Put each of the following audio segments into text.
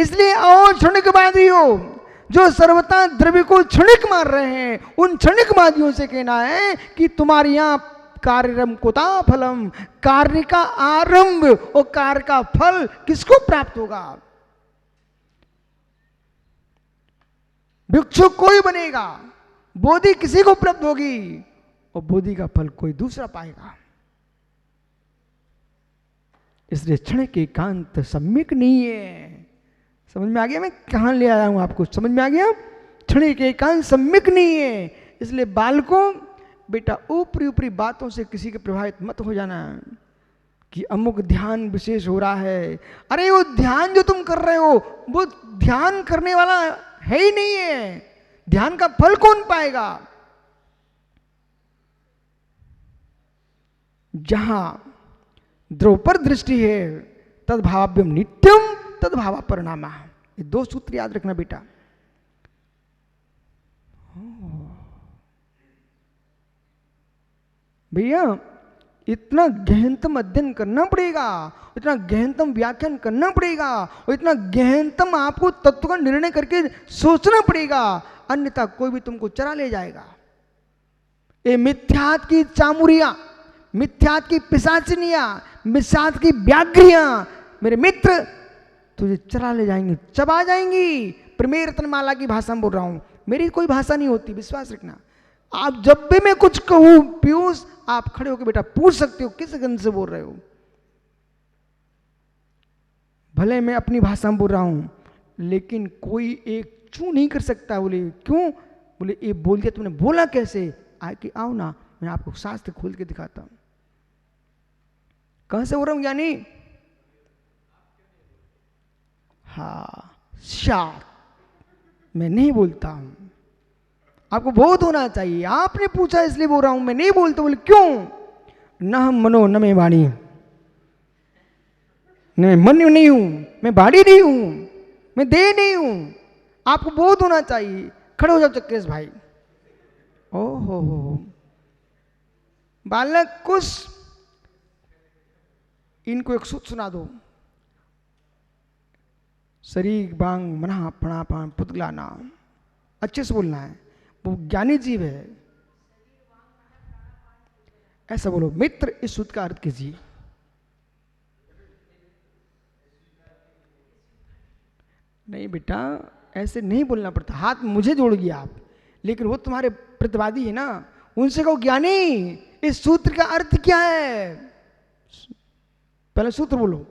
इसलिए आओ क्षणिकवादियों, जो सर्वथा द्रव्य को क्षणिक मार रहे हैं, उन क्षणिकवादियों से कहना है कि तुम्हारे यहां कार्यरम कुता फलम, कार्य का आरंभ और कार्य का फल किसको प्राप्त होगा? भिक्षु कोई बनेगा, बोधि किसी को प्राप्त होगी और बोधि का फल कोई दूसरा पाएगा। इसलिए क्षण के एकांत सम्यक नहीं है। समझ में आ गया मैं कहां ले आया हूं आपको? समझ में आ गया? क्षण के एकांत सम्यक नहीं है। इसलिए बालकों, बेटा ऊपरी ऊपरी बातों से किसी के प्रभावित मत हो जाना कि अमुक ध्यान विशेष हो रहा है। अरे वो ध्यान जो तुम कर रहे हो वो ध्यान करने वाला है ही नहीं है। ध्यान का फल कौन पाएगा? जहां द्रव्य दृष्टि है तद्भाव्यम नित्यम तद्भाव परिणाम। ये दो सूत्र याद रखना बेटा। भैया इतना गहनतम अध्ययन करना पड़ेगा, इतना गहनतम व्याख्यान करना पड़ेगा और इतना गहनतम आपको तत्व का निर्णय करके सोचना पड़ेगा, अन्यथा कोई भी तुमको चरा ले जाएगा। ये मिथ्यात की चामुरियां, मिथ्यात की पिशाचिनियां, मिथ्यात की व्याघ्रियां मेरे मित्र तुझे चरा ले जाएंगी, चबा जाएंगी। प्रमेय रत्नमाला की भाषा में बोल रहा हूं, मेरी कोई भाषा नहीं होती, विश्वास रखना। आप जब भी मैं कुछ कहूं पीयूष, आप खड़े होकर बेटा पूछ सकते हो किस गंध से बोल रहे हो। भले मैं अपनी भाषा में बोल रहा हूं, लेकिन कोई एक चू नहीं कर सकता। बोले क्यों? बोले ये बोल दिया तुमने, बोला कैसे? आके आओ ना, मैं आपको शास्त्र खोल के दिखाता हूं। कहां से बोल रहा हूं ज्ञानी? हाँ, शास्त्र मैं नहीं बोलता हूं, आपको बोध होना चाहिए। आपने पूछा इसलिए बोल रहा हूं, मैं नहीं बोलता। बोले क्यों? न हम मनो न मैं वाणी, मैं मन नहीं हूं, मैं बाड़ी नहीं हूं, मैं देह नहीं हूं। आपको बोध होना चाहिए। खड़े हो जाओ चक्रेश भाई। ओहो बालक कुछ इनको एक सूत्र सुना दो। शरीर बांग मना प्रणापान पुतगलाना, अच्छे से बोलना है, वो ज्ञानी जीव है। ऐसा बोलो मित्र, इस सूत्र का अर्थ कीजिए। नहीं बेटा ऐसे नहीं बोलना पड़ता, हाथ मुझे जोड़िए आप, लेकिन वो तुम्हारे प्रतिवादी है ना, उनसे कहो ज्ञानी इस सूत्र का अर्थ क्या है। पहले सूत्र बोलो।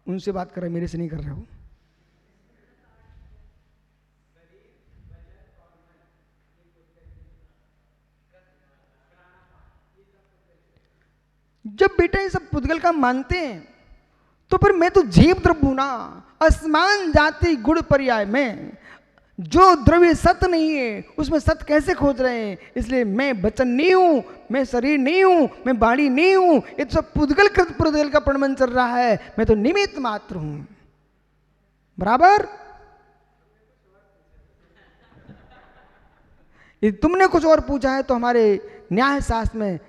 उनसे बात कर रहे, मेरे से नहीं कर रहे हो। जब बेटा ये सब पुद्गल का मानते हैं तो फिर मैं तो जीव द्रव्य हूं ना, असमान जाति गुण पर्याय में। जो द्रव्य सत्य नहीं है उसमें सत्य कैसे खोज रहे हैं? इसलिए मैं वचन नहीं हूं, मैं शरीर नहीं हूं, मैं वाणी नहीं हूं। ये तो सब पुद्गल कृत पुद्गल का प्रमाण चल रहा है, मैं तो निमित्त मात्र हूं। बराबर? यदि तुमने कुछ और पूछा है तो हमारे न्याय शास्त्र में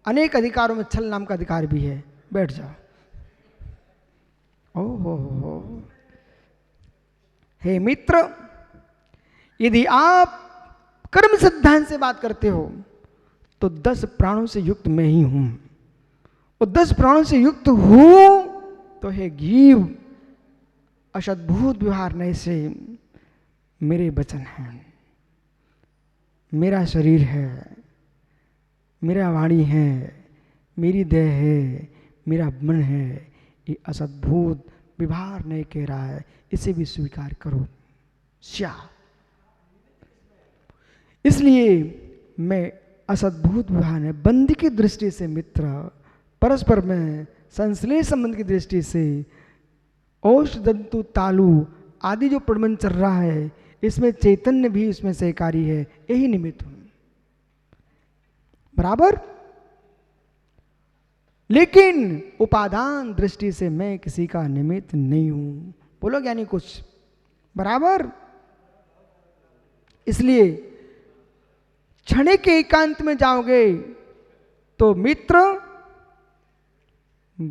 अनेक अधिकारों में छल नाम का अधिकार भी है। बैठ जाओ। ओहो हे मित्र, यदि आप कर्म सिद्धांत से बात करते हो तो 10 प्राणों से युक्त मैं ही हूं, और 10 प्राणों से युक्त हूं तो हे जीव असद्भुत व्यवहार नहीं से मेरे वचन हैं, मेरा शरीर है, मेरा वाणी है, मेरी देह है, मेरा मन है। ये असद्भुत व्यवहार नहीं कह रहा है, इसे भी स्वीकार करो। श्या इसलिए मैं असद्भुत व्यवहार है बंदी की दृष्टि से मित्र, परस्पर में संश्लेष संबंध की दृष्टि से औष दंतु तालु आदि जो प्रबंध चल रहा है, इसमें चैतन्य भी इसमें सहकारी है, यही निमित्त हूं। बराबर? लेकिन उपादान दृष्टि से मैं किसी का निमित्त नहीं हूं। बोलो ज्ञानी कुछ। बराबर? इसलिए क्षणिक एकांत में जाओगे तो मित्र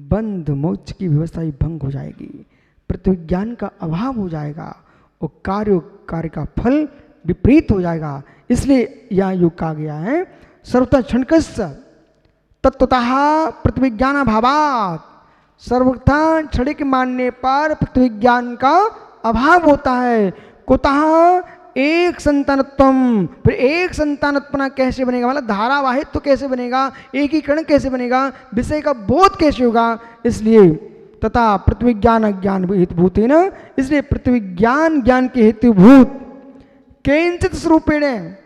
बंध मोक्ष की व्यवस्था ही भंग हो जाएगी, प्रतिविज्ञान का अभाव हो जाएगा और कार्य का फल विपरीत हो जाएगा। इसलिए यह योग कहा गया है सर्वथा क्षणिकस्य तत्वतः प्रतिविज्ञान अभावात्, सर्वथा क्षणिक मानने पर प्रतिविज्ञान का अभाव होता है। कुतः एक संतानत्वम, फिर एक संतानत्वना कैसे बनेगा, मतलब धारावाहित्व तो कैसे बनेगा, एकीकरण कैसे बनेगा, विषय का बोध कैसे होगा। इसलिए तथा प्रतिविज्ञान ज्ञान हेतुभूतेन, इसलिए प्रतिविज्ञान ज्ञान के हेतुभूत किंचित स्वरूपेण,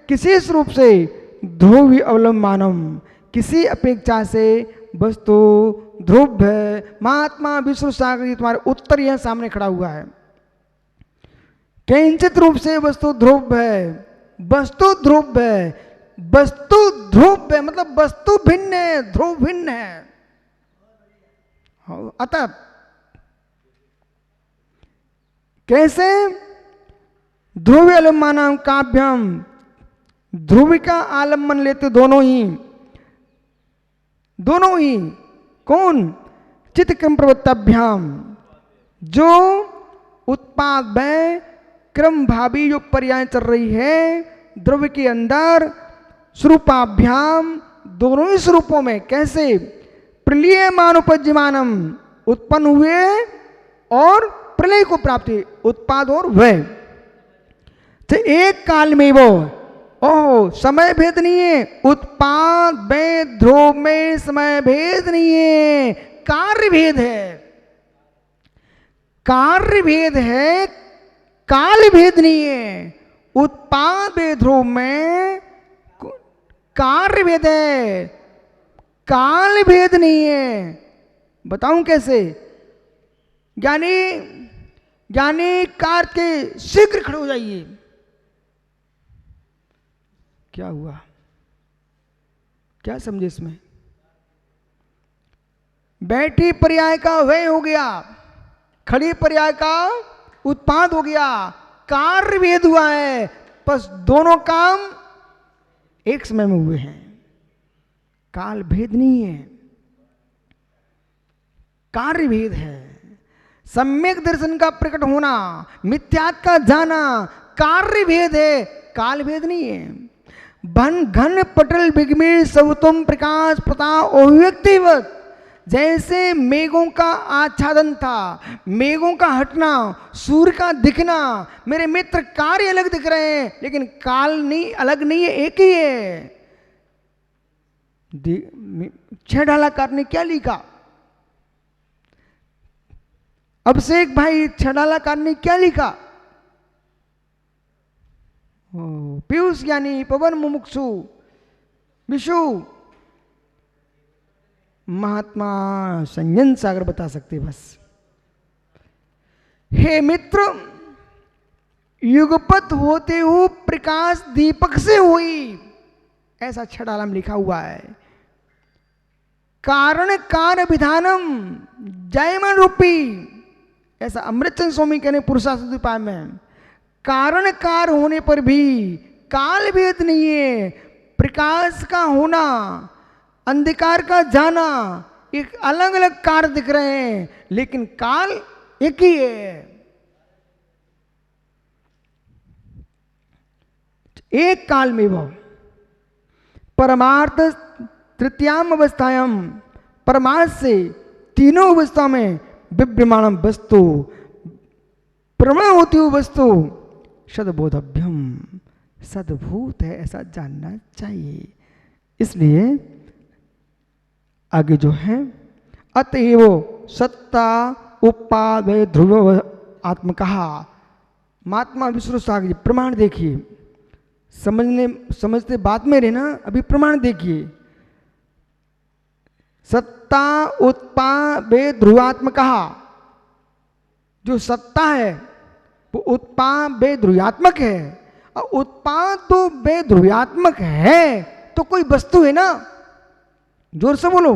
किसी स्वरूप से ध्रुव अवलंबमानम, किसी अपेक्षा से वस्तु ध्रुव है। महात्मा विष्णु सागर जी तुम्हारे उत्तर यह सामने खड़ा हुआ है। किंचित रूप से वस्तु ध्रुव है, वस्तु ध्रुव है, वस्तु ध्रुव है मतलब वस्तु भिन्न है, ध्रुव भिन्न है। अतः कैसे ध्रुव आलम्बन काभ्यम, ध्रुव का आलम्बन लेते दोनों ही कौन, चित्त क्रम प्रवृत्ताभ्याम, जो उत्पाद में क्रम भावी जो पर्याय चल रही है द्रव्य के अंदर, स्वरूपाभ्याम दोनों ही स्वरूपों में, कैसे प्रलीयमान उपज्यमानम, उत्पन्न हुए और प्रलय को प्राप्ति, उत्पाद और वय, तो एक काल में वो समय भेद नहीं है, उत्पाद में ध्रुव में समय भेद नहीं है, कार्य भेद है, कार्य भेद है, काल भेद नहीं है। उत्पाद में ध्रुव में कार्य भेद है, काल भेद नहीं है। बताऊं कैसे, ज्ञानी कार्य के शीघ्र खड़े हो जाइए। क्या हुआ, क्या समझे इसमें, बैठी पर्याय का वय हो गया, खड़ी पर्याय का उत्पाद हो गया, कार्य भेद हुआ है, बस दोनों काम एक समय में हुए हैं, काल भेद नहीं है, कार्य भेद है। सम्यक दर्शन का प्रकट होना, मिथ्यात्व का जाना, कार्य भेद है, काल भेद नहीं है। घन पटल बिगमे सवतुम प्रकाश प्रताप अभिव्यक्तिवत, जैसे मेघों का आच्छादन था, मेघों का हटना, सूर्य का दिखना, मेरे मित्र कार्य अलग दिख रहे हैं लेकिन काल नहीं, अलग नहीं है, एक ही है। छह ढालाकार ने क्या लिखा, अभिषेक भाई छह ढालाकार ने क्या लिखा, पीयूष ज्ञानी, पवन मुमुक्षु, विशु, महात्मा संजन सागर बता सकते बस। हे मित्र, युगपत होते हो प्रकाश दीपक से हुई, ऐसा छड़ालम लिखा हुआ है। कारण कार्य विधानम जयमन रूपी, ऐसा अमृतचंद स्वामी कहने पुरुषार्थपाय में, कारण कार होने पर भी काल भेद नहीं है। प्रकाश का होना, अंधकार का जाना, एक अलग अलग कार्य दिख रहे हैं लेकिन काल एक ही है। एक काल में वो परमार्थ तृतीयाम अवस्थायाम, परमार्थ से तीनों अवस्था में विभ्रमाणम वस्तु, प्रमाण होती हुई वस्तु सद्बोधभ्यम, सद्भूत है ऐसा जानना चाहिए। इसलिए आगे जो है अतएव सत्ता उपाद ध्रुव आत्म कहा, महात्मा विष्णु सागर प्रमाण देखिए, समझते बात में रहना, अभी प्रमाण देखिए। सत्ता उत्पाद ध्रुवात्म कहा, जो सत्ता है वो उत्पाद बेध्रुवात्मक है, और उत्पाद तो बेध्रुवात्मक है तो कोई वस्तु है ना, जोर से बोलो।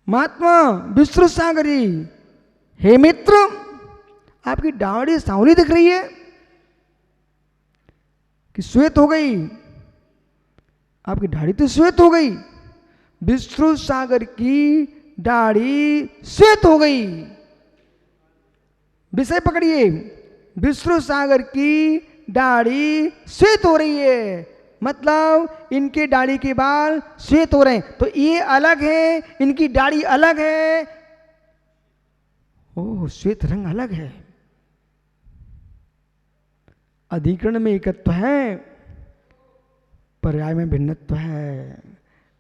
महात्मा विष्णु सागरी, हे मित्र, आपकी दाढ़ी सांवली दिख रही है कि श्वेत हो गई, आपकी दाढ़ी तो श्वेत हो गई, विष्णु सागर की दाढ़ी श्वेत हो गई। विषय पकड़िए, विष्णु सागर की दाढ़ी श्वेत हो रही है, मतलब इनके दाढ़ी के बाल श्वेत हो रहे हैं। तो ये अलग है, इनकी दाढ़ी अलग है। ओह, श्वेत रंग अलग है। अधिकरण में एकत्व है, पर्याय में भिन्नत्व है।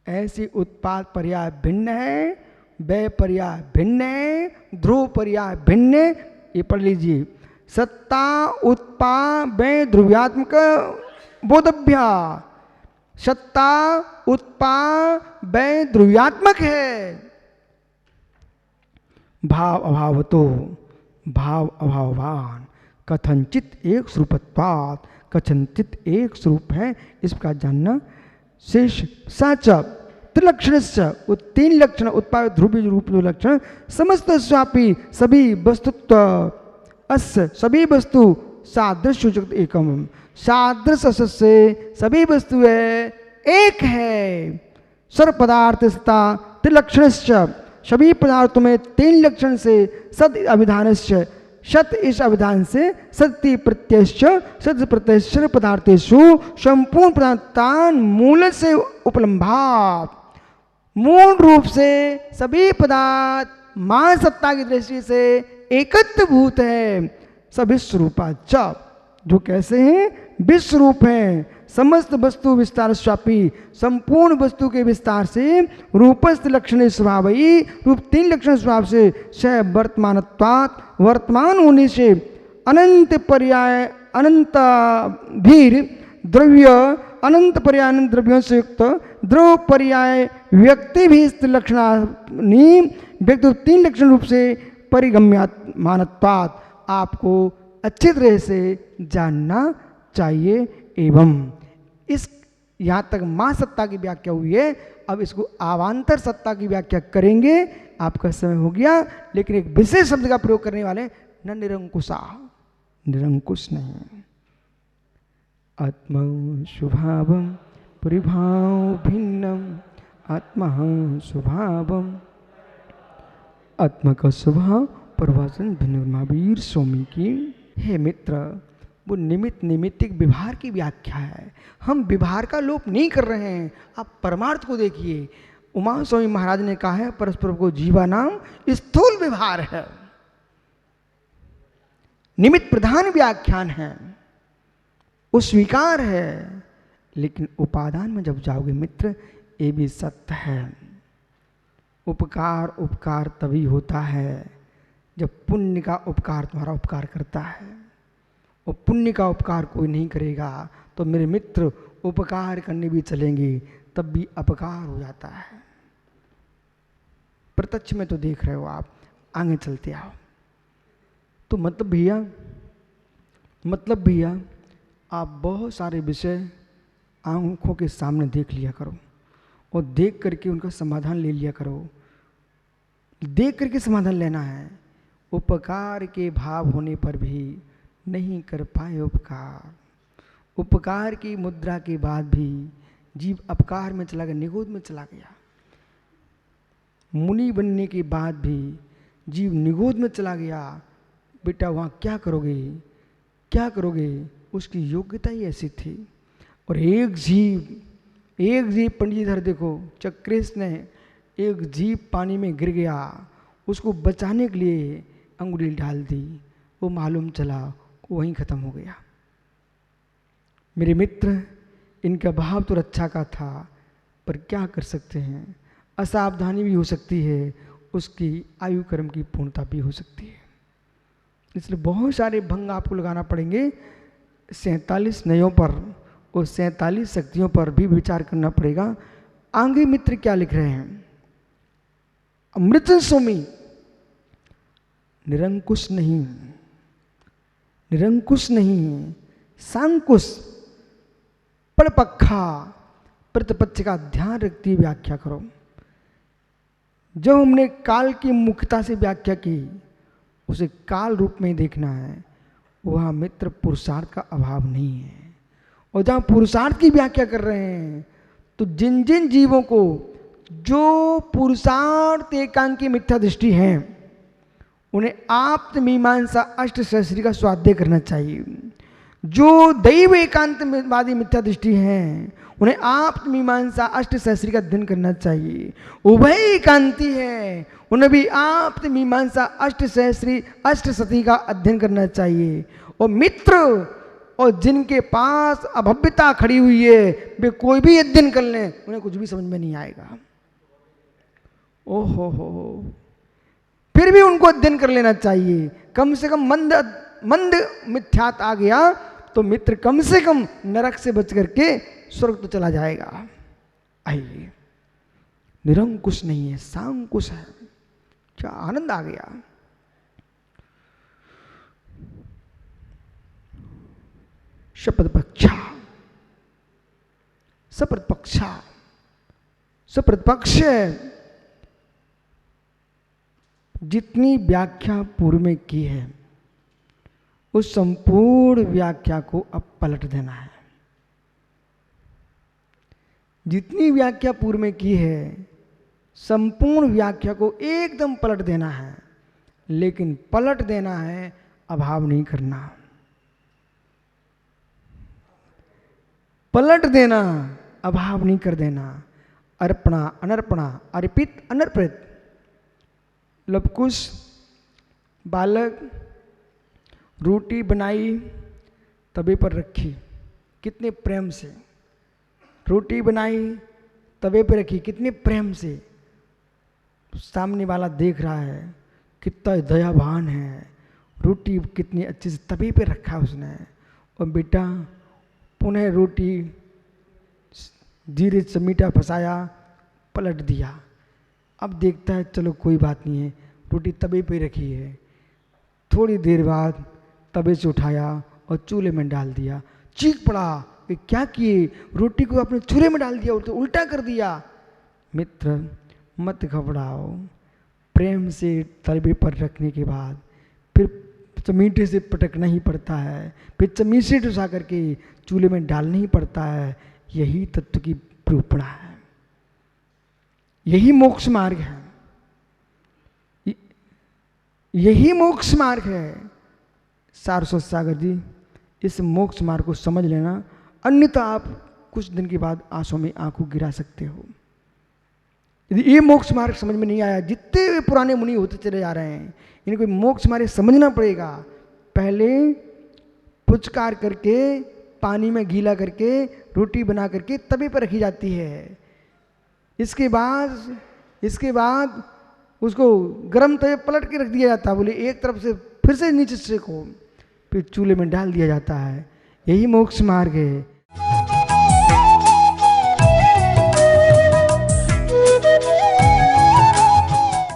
ऐसी उत्पाद पर्याय भिन्न है, व्यय पर्याय भिन्न है, ध्रुव पर्याय भिन्न है। ये पढ़ लीजिए, सत्ता उत्पा व्यय ध्रुव्यात्मक बोधभ्या। सत्ता उत्पा व्यय ध्रुव्यात्मक है। भाव अभावतो भाव अभाववान कथनचित एक स्वरूपत्वात्, कथनचित एक स्वरूप है इस प्रकार जानना। शेष साच त्रिलक्षण, तीन लक्षण उत्पाद ध्रुवी रूप जो लक्षण समस्त स्वापी सभी वस्तुत्व अस्य सभी वस्तु सादृश्य सूचक एकम, सादृश्य से सभी वस्तु है एक है। सर्व पदार्थ त्रिलक्षण, सभी पदार्थों में तीन लक्षण से सद अभिधान, सत इस अभिधान से सत्य प्रत्यक्ष सत्य प्रत्यक्ष पदार्थेषु संपूर्ण पदार्थान मूल से उपलम्भात, मूल रूप से सभी पदार्थ मान सत्ता की दृष्टि से एकत्वभूत है। सब विश्वरूपाच, जो कैसे हैं, विश्वरूप हैं। समस्त वस्तु विस्तार स्वापी, संपूर्ण वस्तु के विस्तार से रूपस्थ लक्षण स्वभावई, रूप तीन लक्षण स्वभाव से स वर्तमानत्वात्, वर्तमान होने से अनंत पर्याय अनंत भीर द्रव्य, अनंत पर्याय अनंत द्रव्यों से युक्त द्रव पर्याय व्यक्ति भी लक्षणानि व्यक्ति तीन लक्षण रूप से परिगम्यमानत्वात्, आपको अच्छी तरह से जानना चाहिए। एवं इस यहाँ तक मां सत्ता की व्याख्या हुई है, अब इसको अवान्तर सत्ता की व्याख्या करेंगे। आपका समय हो गया, लेकिन एक विशेष शब्द का प्रयोग करने वाले, न निरंकुशा, निरंकुश नहीं। आत्मा स्वभावम परिभाव भिन्नम, आत्मा स्वभावम, आत्मा का स्वभाव परिभाषण भिन्न। महावीर स्वामी की हे मित्र, वो निमित्त निमित्तिक व्यवहार की व्याख्या है। हम व्यवहार का लोप नहीं कर रहे हैं, आप परमार्थ को देखिए। उमा स्वामी महाराज ने कहा है परस्पर को जीवा नाम स्थूल व्यवहार है, निमित्त प्रधान व्याख्यान है, वो स्वीकार है। लेकिन उपादान में जब जाओगे मित्र, ये भी सत्य है। उपकार उपकार तभी होता है जब पुण्य का उपकार तुम्हारा उपकार करता है, और पुण्य का उपकार कोई नहीं करेगा तो मेरे मित्र उपकार करने भी चलेंगे तब भी अपकार हो जाता है। प्रत्यक्ष में तो देख रहे हो आप, आगे चलते आओ। तो मतलब भैया आप बहुत सारे विषय आंखों के सामने देख लिया करो, और देख करके उनका समाधान ले लिया करो। देख करके समाधान लेना है। उपकार के भाव होने पर भी नहीं कर पाए उपकार, उपकार की मुद्रा के बाद भी जीव अपकार में चला गया, निगोद में चला गया। मुनि बनने के बाद भी जीव निगोद में चला गया। बेटा वहाँ क्या करोगे, क्या करोगे, उसकी योग्यता ही ऐसी थी। और एक जीव पंडित इधर देखो, चक्रेश ने एक जीव पानी में गिर गया, उसको बचाने के लिए अंगुली डाल दी, वो मालूम चला वहीं खत्म हो गया। मेरे मित्र, इनका भाव तो रक्षा का था, पर क्या कर सकते हैं, असावधानी भी हो सकती है, उसकी आयु कर्म की पूर्णता भी हो सकती है। इसलिए बहुत सारे भंग आपको लगाना पड़ेंगे। 47 नयों पर और 47 शक्तियों पर भी विचार करना पड़ेगा। आगे मित्र क्या लिख रहे हैं, अमृत स्वामी निरंकुश नहीं, निरंकुश नहीं, सांकुश परपक्खा प्रतिपक्ष का ध्यान रखती व्याख्या करो। जो हमने काल की मुख्यता से व्याख्या की, उसे काल रूप में देखना है। वहाँ मित्र पुरुषार्थ का अभाव नहीं है। और जहाँ पुरुषार्थ की व्याख्या कर रहे हैं, तो जिन जिन जीवों को जो पुरुषार्थ एकांकी मिथ्या दृष्टि हैं उन्हें आप्त मीमांसा अष्ट सहस्री का स्वाध्याय करना चाहिए। जो दैव एकांतवादी मिथ्या दृष्टि हैं उन्हें आप्त मीमांसा अष्ट सहस्री का अध्ययन करना चाहिए। उभय एकांती है उन्हें भी आप्त मीमांसा अष्ट सहस्री अष्ट सती का अध्ययन करना चाहिए। और मित्र और जिनके पास अभव्यता खड़ी हुई है वे कोई भी अध्ययन कर लें उन्हें कुछ भी समझ में नहीं आएगा। ओहो हो, फिर भी उनको अध्ययन कर लेना चाहिए। कम से कम मंद मिथ्यात आ गया तो मित्र कम से कम नरक से बच करके स्वर्ग तो चला जाएगा। आइए, निरंकुश नहीं है, सांकुश है। क्या आनंद आ गया। सप्रतिपक्षा सप्रतिपक्षा सप्रतिपक्ष जितनी व्याख्या पूर्व में की है उस संपूर्ण व्याख्या को अब पलट देना है। जितनी व्याख्या पूर्व में की है संपूर्ण व्याख्या को एकदम पलट देना है, लेकिन पलट देना है, अभाव नहीं करना। पलट देना, अभाव नहीं कर देना। अर्पणा अनर्पणा, अर्पित अनर्पित। लवकुश बालक रोटी बनाई तवे पर रखी, कितने प्रेम से। रोटी बनाई तवे पर रखी, कितने प्रेम से। सामने वाला देख रहा है कितना दयावान है, रोटी कितनी अच्छे से तवे पे रखा उसने। और बेटा पुनः रोटी जीरे से मीठा फंसाया, पलट दिया। अब देखता है चलो कोई बात नहीं है, रोटी तवे पे रखी है। थोड़ी देर बाद तवे से उठाया और चूल्हे में डाल दिया। चीख पड़ा कि क्या किए, रोटी को अपने चूल्हे में डाल दिया, तो उल्टा कर दिया। मित्र मत घबराओ, प्रेम से तवे पर रखने के बाद फिर चमीटे से पटकना ही पड़ता है, फिर चमीसे उठा करके चूल्हे में डालना ही पड़ता है। यही तत्व की निरूपणा है, यही मोक्ष मार्ग है, यही मोक्ष मार्ग है। सारस्वत सागर जी, इस मोक्ष मार्ग को समझ लेना, अन्यथा आप कुछ दिन के बाद आंसू में आंखों गिरा सकते हो। यदि ये मोक्ष मार्ग समझ में नहीं आया, जितने भी पुराने मुनि होते चले जा रहे हैं, इनको मोक्ष मार्ग समझना पड़ेगा। पहले पुचकार करके पानी में गीला करके रोटी बना करके तवे पर रखी जाती है। इसके बाद उसको गर्म तवे पलट के रख दिया जाता है, बोले एक तरफ से फिर से नीचे से को, फिर चूल्हे में डाल दिया जाता है। यही मोक्ष मार्ग है।